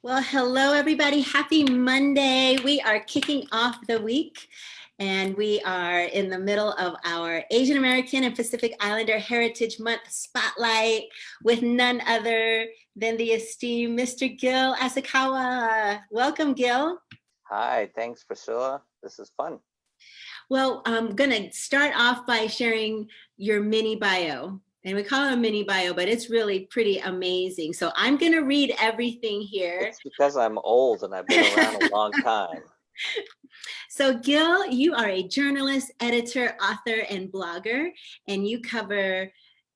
Well, hello, everybody. Happy Monday. We are kicking off the week, and we are in the middle of our Asian American and Pacific Islander Heritage Month Spotlight with none other than the esteemed Mr. Gil Asakawa. Welcome, Gil. Hi, thanks, Priscilla. This is fun. Well, I'm going to start off by sharing your mini bio. And we call it a mini bio, but it's really pretty amazing. So I'm going to read everything here. It's because I'm old and I've been around a long time. So Gil, you are a journalist, editor, author, and blogger, and you cover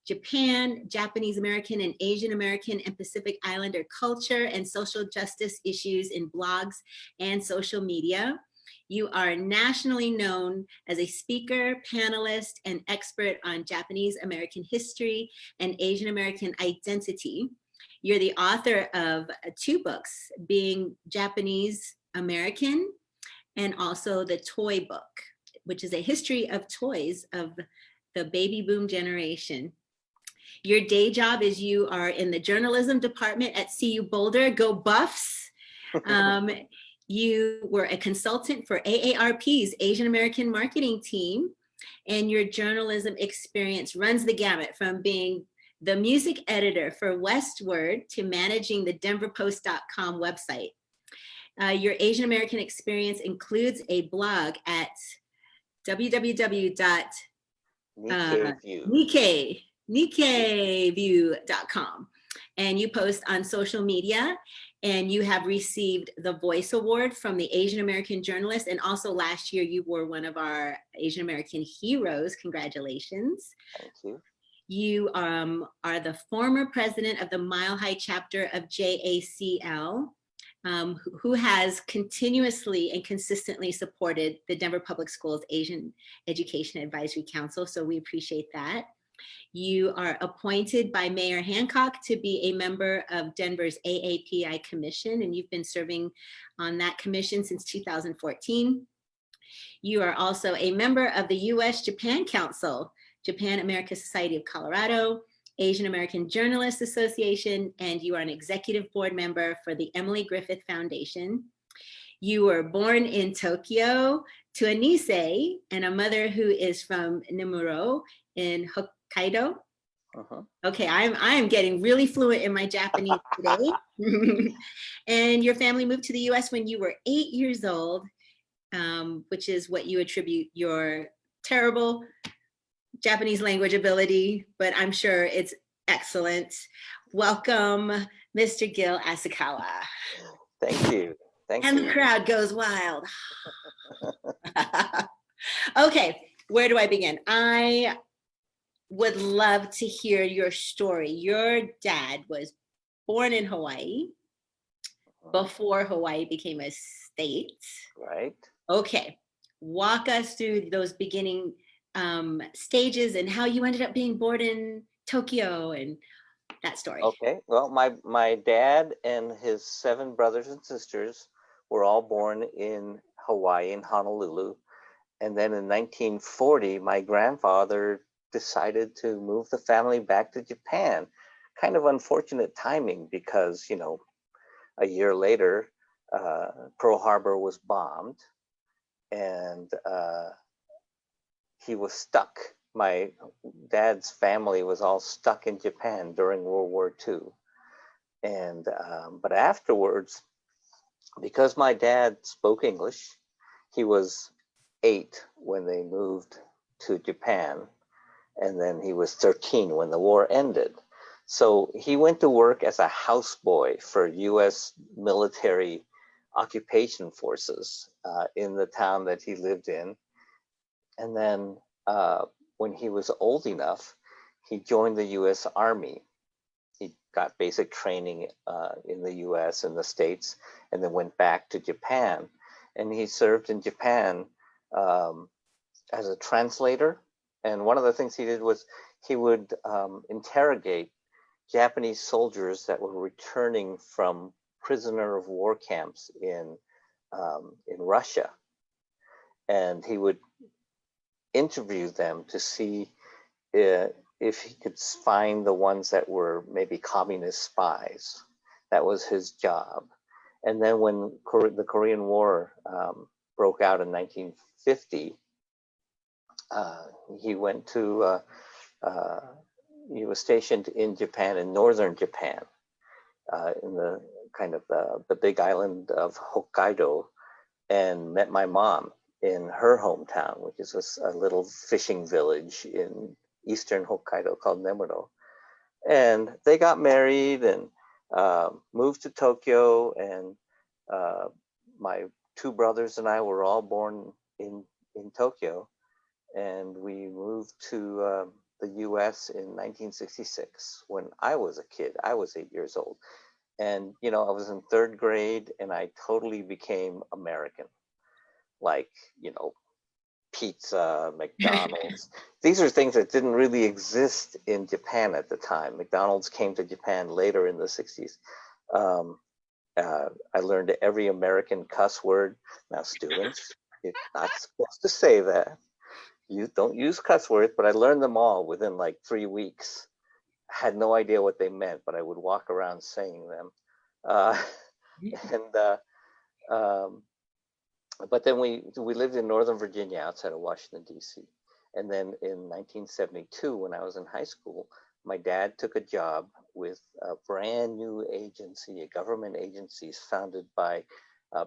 Japan, Japanese American and Asian American and Pacific Islander culture and social justice issues in blogs and social media. You are nationally known as a speaker, panelist, and expert on Japanese American history and Asian American identity. You're the author of two books, being Japanese American and also the Toy Book, which is a history of toys of the baby boom generation. Your day job is you are in the journalism department at CU Boulder. Go Buffs! You were a consultant for AARP's Asian American marketing team, and your journalism experience runs the gamut from being the music editor for Westword to managing the denverpost.com website. Your Asian American experience includes a blog at www.nikkeview.com, and you post on social media, and you have received the Voice Award from the Asian American Journalist, and also last year you were one of our Asian American heroes. Congratulations. Thank you. You are the former president of the Mile High chapter of JACL, who has continuously and consistently supported the Denver Public Schools Asian Education Advisory Council, so we appreciate that. You are appointed by Mayor Hancock to be a member of Denver's AAPI Commission, and you've been serving on that commission since 2014. You are also a member of the U.S.-Japan Council, Japan America Society of Colorado, Asian American Journalists Association, and you are an executive board member for the Emily Griffith Foundation. You were born in Tokyo to a Nisei and a mother who is from Nemuro in Hokkaido. Okay, I am getting really fluent in my Japanese today. And your family moved to the US when you were 8 years old, which is what you attribute your terrible Japanese language ability, but I'm sure it's excellent. Welcome, Mr. Gil Asakawa. Thank you. Thank you. And the crowd goes wild. Okay, where do I begin? I would love to hear your story. Your dad was born in Hawaii before Hawaii became a state. Right. Okay, walk us through those beginning stages and how you ended up being born in Tokyo and that story. Okay, well, my dad and his 7 brothers and sisters were all born in Hawaii, in Honolulu. And then in 1940, my grandfather decided to move the family back to Japan. Kind of unfortunate timing because, you know, a year later, Pearl Harbor was bombed and he was stuck. My dad's family was all stuck in Japan during World War II. And, but afterwards, because my dad spoke English, he was 8 when they moved to Japan. And then he was 13 when the war ended. So he went to work as a houseboy for US military occupation forces in the town that he lived in. And then when he was old enough, he joined the US Army. He got basic training in the US and the States, and then went back to Japan. And he served in Japan as a translator. And one of the things he did was he would interrogate Japanese soldiers that were returning from prisoner of war camps in Russia. And he would interview them to see if he could find the ones that were maybe communist spies. That was his job. And then when the Korean War broke out in 1950, he went to, he was stationed in Japan, in northern Japan, in the kind of the big island of Hokkaido, and met my mom in her hometown, which is a little fishing village in eastern Hokkaido called Nemuro. And they got married and moved to Tokyo, and my two brothers and I were all born in Tokyo, and we moved to the US in 1966 when I was a kid. I was 8 years old. And, you know, I was in third grade and I totally became American. Like, you know, pizza, McDonald's. These are things that didn't really exist in Japan at the time. McDonald's came to Japan later in the 60s. I learned every American cuss word. Now, students, you're not supposed to say that. You don't use cuss words, but I learned them all within like 3 weeks. I had no idea what they meant, but I would walk around saying them. And but then we lived in Northern Virginia outside of Washington, D.C. And then in 1972, when I was in high school, my dad took a job with a brand new agency, a government agency founded by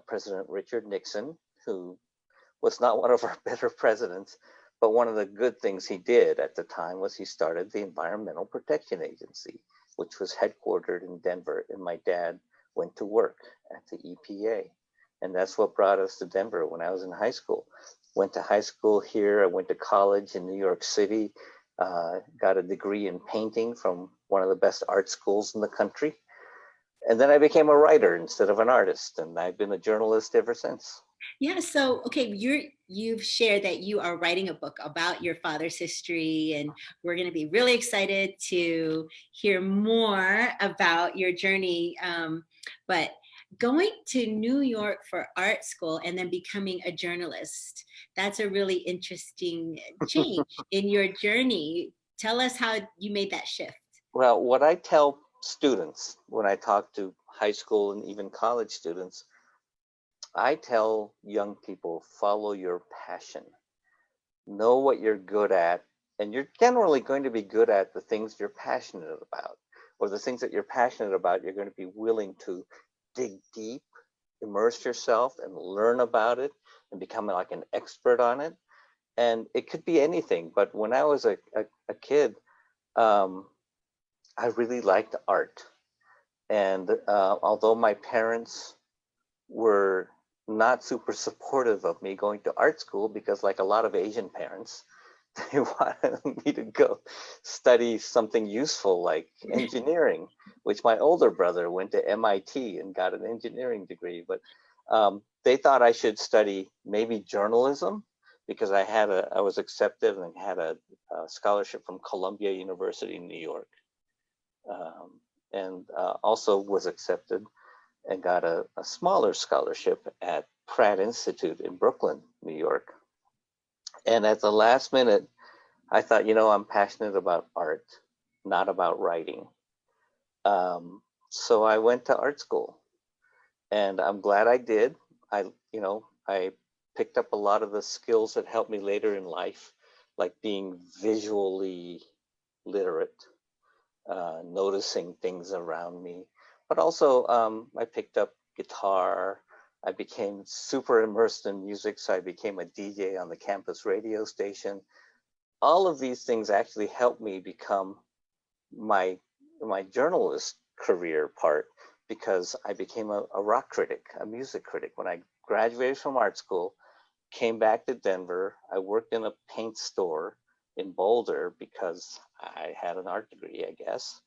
President Richard Nixon, who was not one of our better presidents, but one of the good things he did at the time was he started the Environmental Protection Agency, which was headquartered in Denver. And my dad went to work at the EPA. And that's what brought us to Denver when I was in high school. Went to high school here. I went to college in New York City, got a degree in painting from one of the best art schools in the country. And then I became a writer instead of an artist. And I've been a journalist ever since. Yeah, so okay, you've shared that you are writing a book about your father's history, and we're going to be really excited to hear more about your journey. But going to New York for art school and then becoming a journalist, that's a really interesting change in your journey. Tell us how you made that shift. Well, what I tell students when I talk to high school and even college students, I tell young people, follow your passion. Know what you're good at, and you're generally going to be good at the things you're passionate about, or the things that you're passionate about, you're going to be willing to dig deep, immerse yourself and learn about it and become like an expert on it. And it could be anything, but when I was a kid, I really liked art. And although my parents were not super supportive of me going to art school, because like a lot of Asian parents, they wanted me to go study something useful like engineering, which my older brother went to MIT and got an engineering degree. But they thought I should study maybe journalism, because I was accepted and had a scholarship from Columbia University in New York, and also was accepted and got a smaller scholarship at Pratt Institute in Brooklyn, New York. And at the last minute, I thought, you know, I'm passionate about art, not about writing. So I went to art school, and I'm glad I did. I picked up a lot of the skills that helped me later in life, like being visually literate, noticing things around me. But also, I picked up guitar. I became super immersed in music, so I became a DJ on the campus radio station. All of these things actually helped me become my journalist career part, because I became a rock critic, a music critic. When I graduated from art school, came back to Denver, I worked in a paint store in Boulder because I had an art degree, I guess.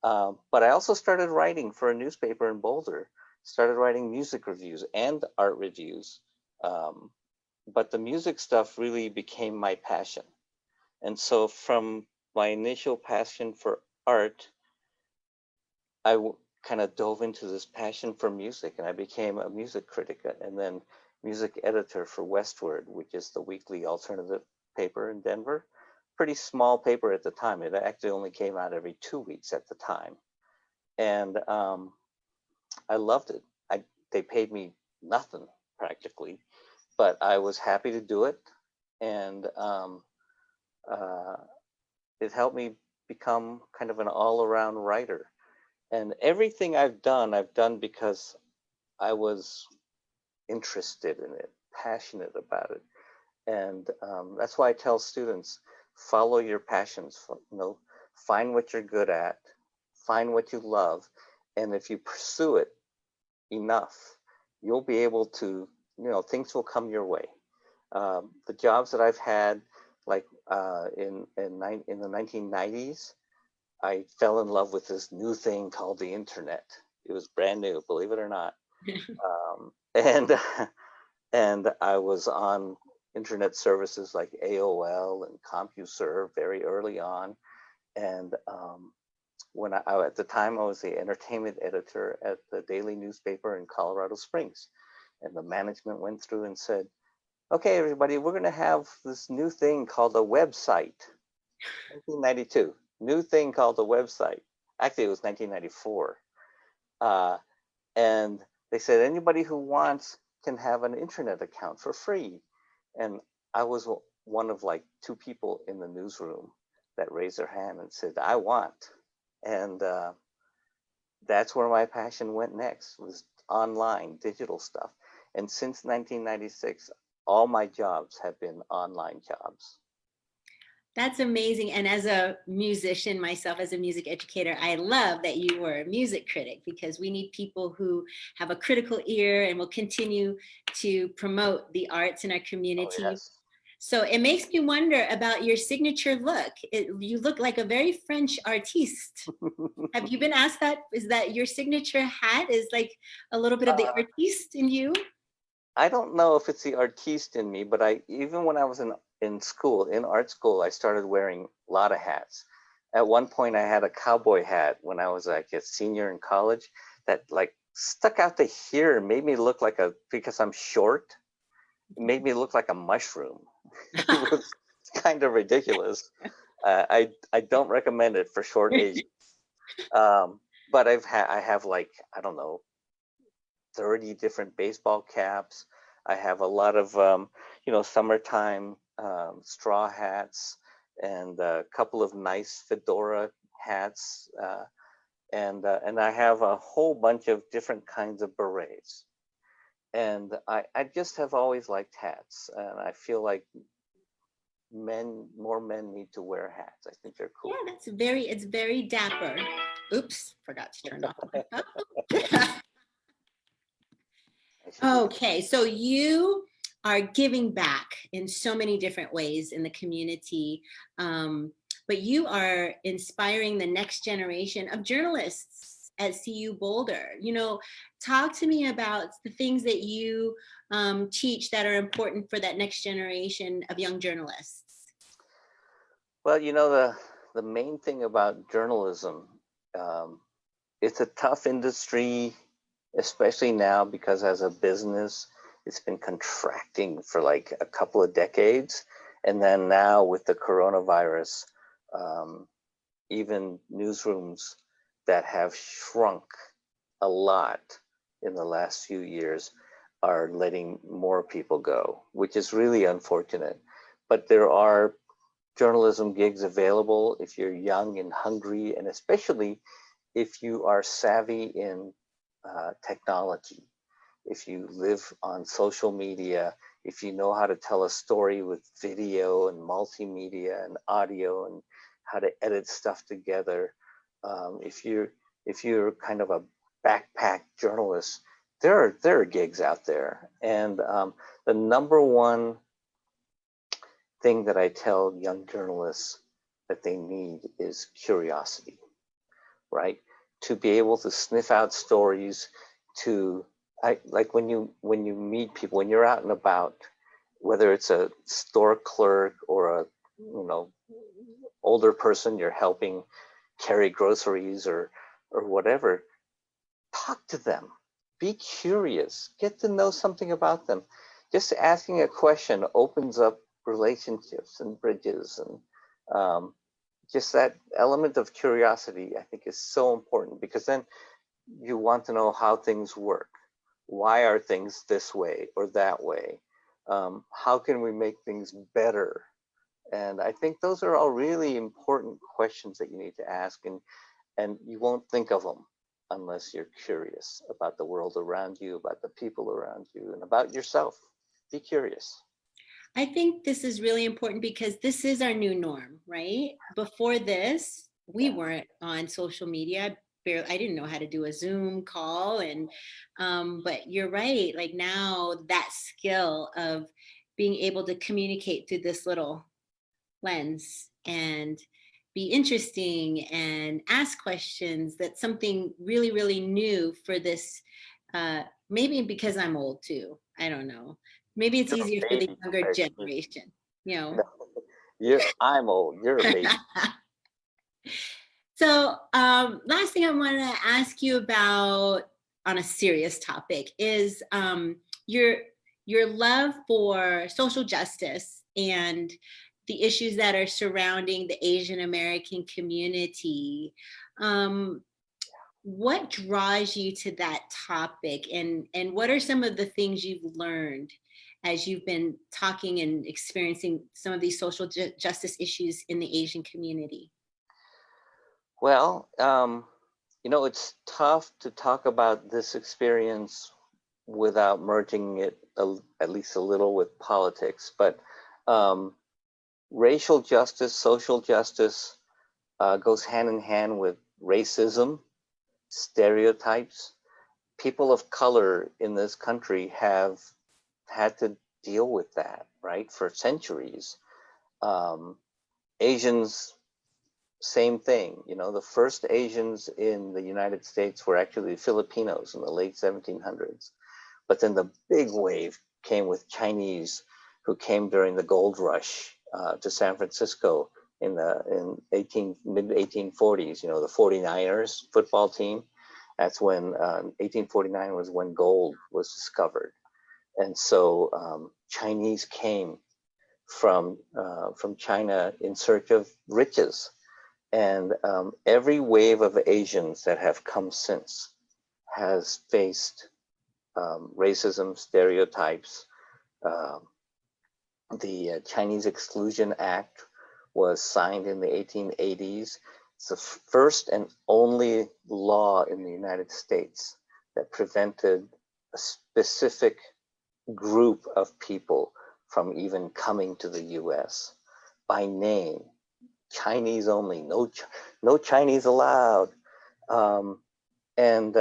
But I also started writing for a newspaper in Boulder, started writing music reviews and art reviews. But the music stuff really became my passion. And so from my initial passion for art, I kind of dove into this passion for music, and I became a music critic and then music editor for Westward, which is the weekly alternative paper in Denver. Pretty small paper at the time. It actually only came out every 2 weeks at the time. And I loved it. they paid me nothing practically, but I was happy to do it. And it helped me become kind of an all-around writer. And everything I've done because I was interested in it, passionate about it. And that's why I tell students, follow your passions, find what you're good at, find what you love. And if you pursue it enough, you'll be able to, things will come your way. The jobs that I've had, like in the 1990s, I fell in love with this new thing called the internet. It was brand new, believe it or not. And and I was on internet services like AOL and CompuServe very early on. And when at the time I was the entertainment editor at the daily newspaper in Colorado Springs, and the management went through and said, "Okay, everybody, we're going to have this new thing called a website." 1992, new thing called a website. Actually, it was 1994. And they said, anybody who wants can have an internet account for free. And I was one of like 2 people in the newsroom that raised their hand and said, I want. And that's where my passion went next, was online, digital stuff. And since 1996, all my jobs have been online jobs. That's amazing. And as a musician myself, as a music educator, I love that you were a music critic, because we need people who have a critical ear and will continue to promote the arts in our community. Oh, yes. So it makes me wonder about your signature look. You look like a very French artiste. Have you been asked that? Is that your signature hat is like a little bit of the artiste in you? I don't know if it's the artiste in me, but even when I was in school, in art school, I started wearing a lot of hats. At one point, I had a cowboy hat when I was like a senior in college that like stuck out to here and made me look like because I'm short, it made me look like a mushroom. It was kind of ridiculous. I don't recommend it for short Asians. But I have like, I don't know, 30 different baseball caps. I have a lot of, summertime straw hats, and a couple of nice fedora hats. And I have a whole bunch of different kinds of berets. And I just have always liked hats. And I feel like more men need to wear hats. I think they're cool. Yeah, it's very dapper. Oops, forgot to turn off my phone. Okay, so you are giving back in so many different ways in the community, but you are inspiring the next generation of journalists at CU Boulder. Talk to me about the things that you teach that are important for that next generation of young journalists. Well, the main thing about journalism, it's a tough industry, especially now, because as a business, it's been contracting for like a couple of decades. And then now with the coronavirus, even newsrooms that have shrunk a lot in the last few years are letting more people go, which is really unfortunate. But there are journalism gigs available if you're young and hungry, and especially if you are savvy in technology, if you live on social media, if you know how to tell a story with video and multimedia and audio and how to edit stuff together. If you're kind of a backpack journalist, there are gigs out there. And the number one thing that I tell young journalists that they need is curiosity, right? To be able to sniff out stories, like when you meet people, when you're out and about, whether it's a store clerk or a older person you're helping carry groceries or whatever, talk to them, be curious, get to know something about them. Just asking a question opens up relationships and bridges, and just that element of curiosity, I think, is so important, because then you want to know how things work. why are things this way or that way? How can we make things better? And I think those are all really important questions that you need to ask, and you won't think of them unless you're curious about the world around you, about the people around you, and about yourself. Be curious. I think this is really important because this is our new norm, right? Before this, we Yeah. weren't on social media. I didn't know how to do a Zoom call, and but you're right. Like now, that skill of being able to communicate through this little lens and be interesting and ask questions, that's something really, really new for this. Maybe because I'm old too. I don't know. Maybe it's You're easier a for the baby younger compared to me. generation, you know. No, I'm old. You're a baby. So, last thing I want to ask you about on a serious topic is your love for social justice and the issues that are surrounding the Asian American community. Um, what draws you to that topic, and what are some of the things you've learned as you've been talking and experiencing some of these social justice issues in the Asian community? Well, it's tough to talk about this experience without merging it at least a little with politics. But racial justice, social justice goes hand in hand with racism, stereotypes. People of color in this country have had to deal with that, right, for centuries. Asians, same thing. The first Asians in the United States were actually Filipinos in the late 1700s. But then the big wave came with Chinese who came during the gold rush to San Francisco in mid 1840s. The 49ers football team. That's when 1849 was when gold was discovered, and so Chinese came from China in search of riches, and every wave of Asians that have come since has faced racism, stereotypes. The Chinese Exclusion Act was signed in the 1880s. It's the first and only law in the United States that prevented a specific group of people from even coming to the US by name. Chinese only, no Chinese allowed. And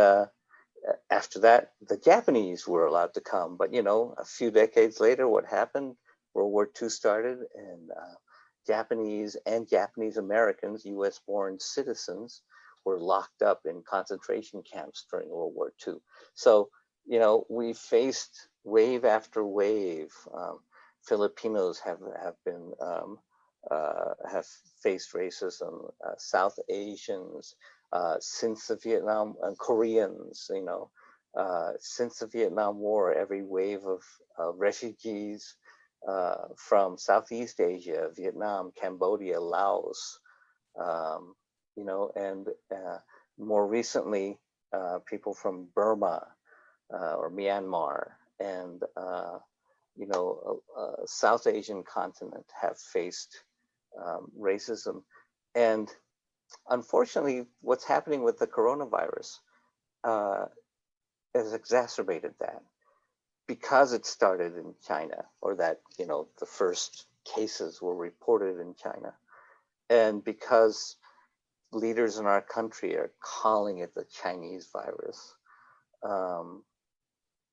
after that, the Japanese were allowed to come. But, a few decades later, what happened? World War II started, and Japanese and Japanese Americans, US born citizens, were locked up in concentration camps during World War II. So, we faced wave after wave. Filipinos have faced racism, South Asians, since the Vietnam, and Koreans, since the Vietnam War, every wave of refugees from Southeast Asia, Vietnam, Cambodia, Laos, and more recently, people from Burma or Myanmar, and South Asian continent have faced racism. And unfortunately, what's happening with the coronavirus has exacerbated that, because it started in China, or that, the first cases were reported in China. And because leaders in our country are calling it the Chinese virus,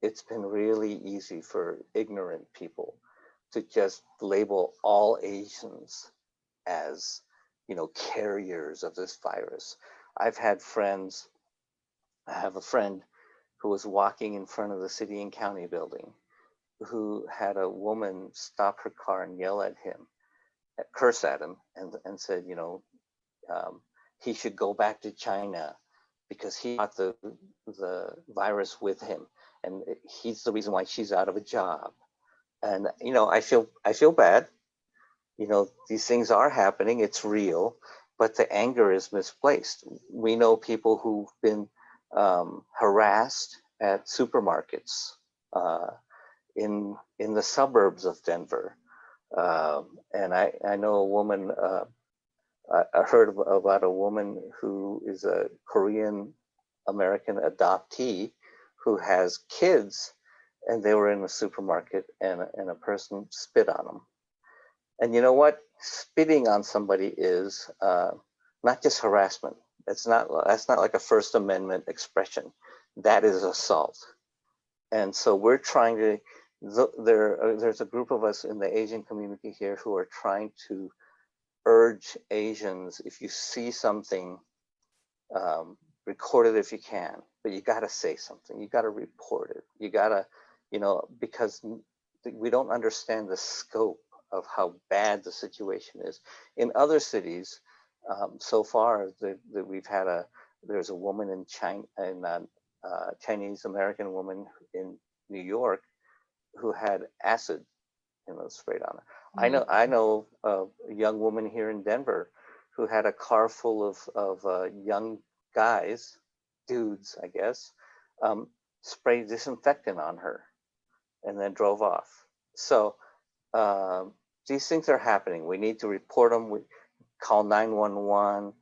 it's been really easy for ignorant people to just label all Asians as, carriers of this virus. I have a friend who was walking in front of the city and county building, who had a woman stop her car and yell at him, curse at him, and said, he should go back to China because he brought the virus with him, and he's the reason why she's out of a job. And I feel bad. These things are happening. It's real, but the anger is misplaced. We know people who've been harassed at supermarkets in the suburbs of Denver. And I know a woman, I heard about a woman who is a Korean American adoptee who has kids, and they were in a supermarket and a person spit on them. And you know what? Spitting on somebody is not just harassment. That's not like a First Amendment expression. That is assault. And so we're trying to, there's a group of us in the Asian community here who are trying to urge Asians, if you see something, record it if you can, but you got to say something. You got to report it. You got to, because we don't understand the scope of how bad the situation is. In other cities, so far, we've had there's a woman in China, Chinese American woman in New York who had acid, sprayed on her. Mm. I know a young woman here in Denver who had a car full of young guys, dudes, I guess, sprayed disinfectant on her and then drove off. So these things are happening. We need to report them. We call 911,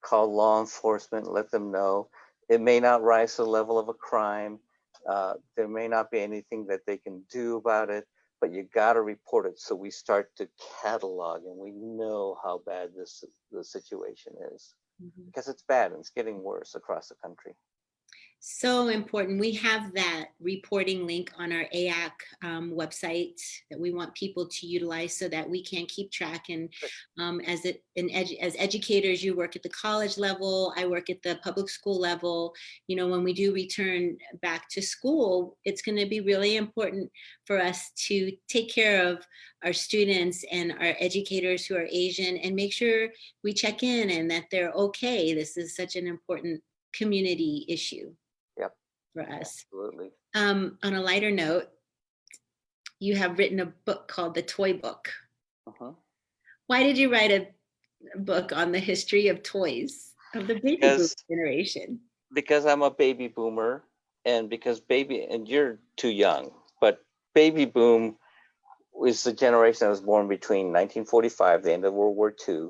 call law enforcement, let them know. It may not rise to the level of a crime. There may not be anything that they can do about it, but you got to report it so we start to catalog and we know how bad the situation is. Mhm. Because it's bad and it's getting worse across the country. So important. We have that reporting link on our AAC website that we want people to utilize so that we can keep track. And as educators, you work at the college level, I work at the public school level. When we do return back to school, it's going to be really important for us to take care of our students and our educators who are Asian and make sure we check in and that they're okay. This is such an important community issue. Yep. For us. Absolutely. On a lighter note, you have written a book called The Toy Book. Why did you write a book on the history of toys of the baby boom generation? Because I'm a baby boomer, and and you're too young, but baby boom was the generation that was born between 1945, the end of World War II,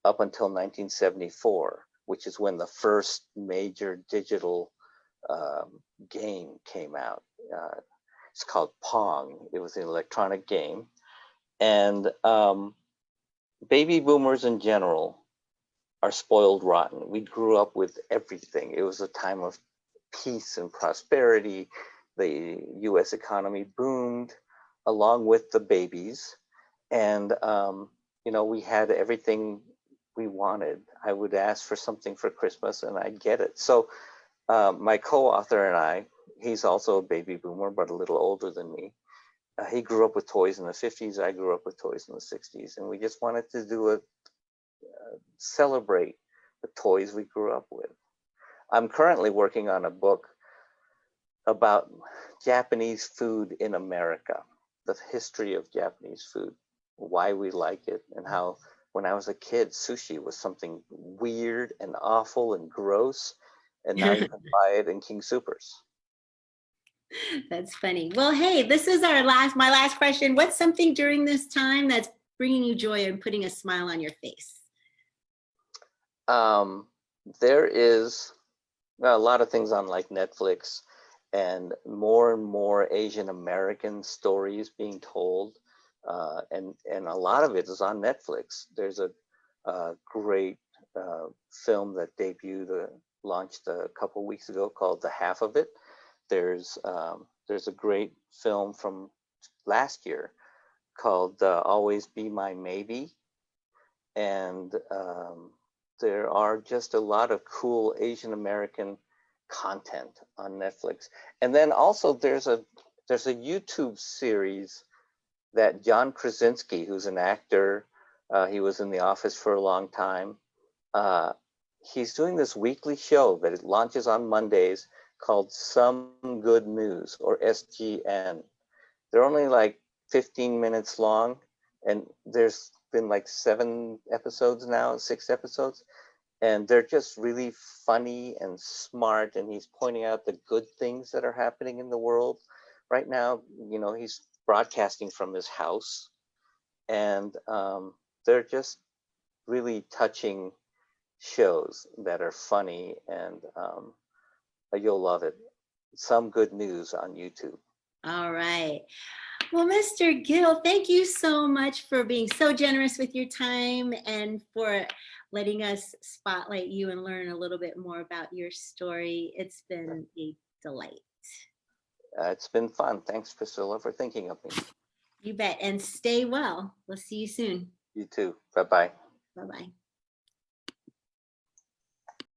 up until 1974, which is when the first major digital game came out. It's called Pong. It was an electronic game. And baby boomers in general are spoiled rotten. We grew up with everything. It was a time of peace and prosperity. The US economy boomed along with the babies. And, we had everything we wanted. I would ask for something for Christmas and I'd get it. So my co-author and I, he's also a baby boomer, but a little older than me. He grew up with toys in the 50s. I grew up with toys in the 60s. And we just wanted to celebrate the toys we grew up with. I'm currently working on a book about Japanese food in America, the history of Japanese food, why we like it, and how when I was a kid, sushi was something weird and awful and gross. And now you can buy it in King Soopers. That's funny. Well, hey, this is my last question. What's something during this time that's bringing you joy and putting a smile on your face? There is a lot of things on like Netflix and more Asian American stories being told. And a lot of it is on Netflix. There's a great film that launched a couple weeks ago called The Half of It. There's a great film from last year called Always Be My Maybe. And there are just a lot of cool Asian American content on Netflix. And then also there's a YouTube series that John Krasinski, who's an actor, he was in The Office for a long time. He's doing this weekly show that it launches on Mondays called Some Good News, or SGN. They're only like 15 minutes long, and there's been like 6 episodes. and they're just really funny and smart, and he's pointing out the good things that are happening in the world right now. You know, he's broadcasting from his house, and they're just really touching shows that are funny, and you'll love it. Some good news on YouTube. All right. Well, Mr. Gil, thank you so much for being so generous with your time and for letting us spotlight you and learn a little bit more about your story. It's been a delight. It's been fun. Thanks, Priscilla, for thinking of me. You bet. And stay well. We'll see you soon. You too. Bye-bye. Bye-bye.